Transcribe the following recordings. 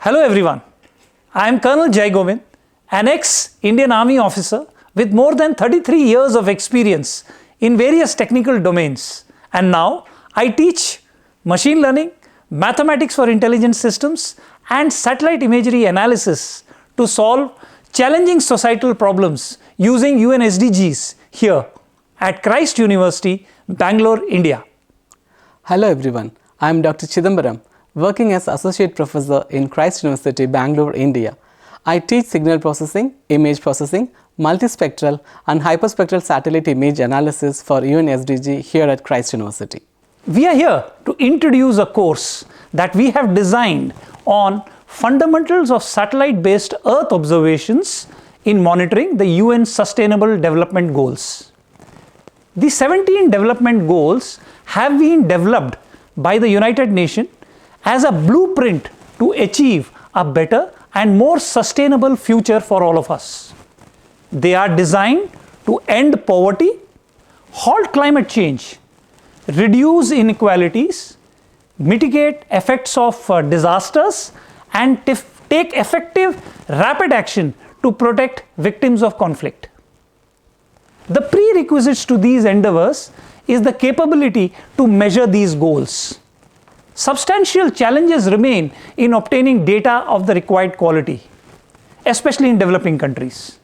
Hello everyone, I am Colonel Govind, an ex-Indian Army officer with more than 33 years of experience in various technical domains, and now I teach machine learning, mathematics for intelligent systems and satellite imagery analysis to solve challenging societal problems using UN SDGs here at Christ University, Bangalore, India. Hello everyone, I am Dr. Chidambaram, working as Associate Professor in Christ University, Bangalore, India. I teach signal processing, image processing, multispectral and hyperspectral satellite image analysis for UN SDG here at Christ University. We are here to introduce a course that we have designed on fundamentals of satellite-based Earth observations in monitoring the UN Sustainable Development Goals. The 17 development goals have been developed by the United Nations as a blueprint to achieve a better and more sustainable future for all of us. They are designed to end poverty, halt climate change, reduce inequalities, mitigate effects of disasters, and take effective, rapid action to protect victims of conflict. The prerequisites to these endeavors is the capability to measure these goals. Substantial challenges remain in obtaining data of the required quality, especially in developing countries,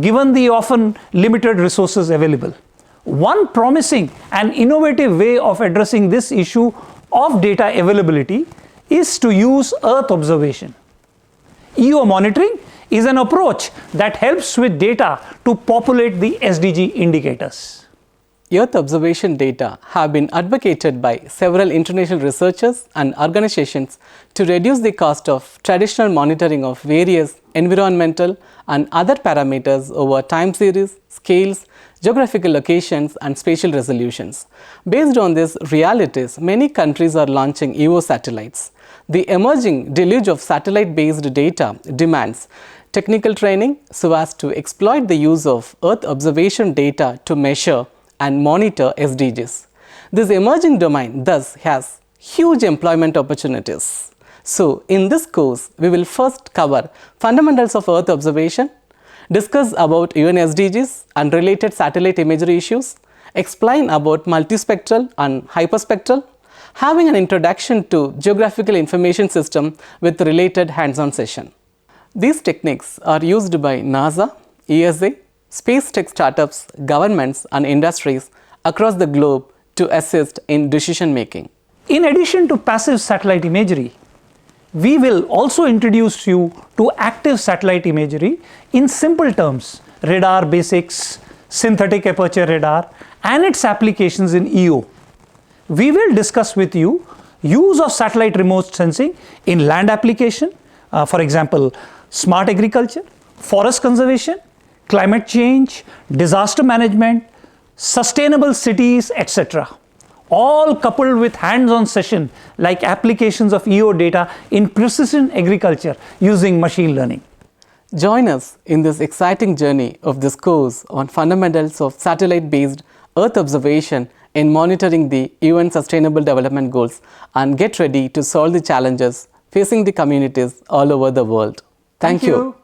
given the often limited resources available. One promising and innovative way of addressing this issue of data availability is to use Earth observation. EO monitoring is an approach that helps with data to populate the SDG indicators. Earth observation data have been advocated by several international researchers and organizations to reduce the cost of traditional monitoring of various environmental and other parameters over time series, scales, geographical locations and spatial resolutions. Based on these realities, many countries are launching EO satellites. The emerging deluge of satellite-based data demands technical training so as to exploit the use of Earth observation data to measure and monitor SDGs. This emerging domain thus has huge employment opportunities. So, in this course, we will first cover fundamentals of Earth observation, discuss about UN SDGs and related satellite imagery issues, explain about multispectral and hyperspectral, having an introduction to geographical information system with related hands-on session. These techniques are used by NASA, ESA, space tech startups, governments and industries across the globe to assist in decision making. In addition to passive satellite imagery, we will also introduce you to active satellite imagery in simple terms: radar basics, synthetic aperture radar and its applications in EO. We will discuss with you use of satellite remote sensing in land application, for example, smart agriculture, forest conservation, climate change, disaster management, sustainable cities, etc. All coupled with hands-on session like applications of EO data in precision agriculture using machine learning. Join us in this exciting journey of this course on fundamentals of satellite-based Earth observation in monitoring the UN Sustainable Development Goals and get ready to solve the challenges facing the communities all over the world. Thank you.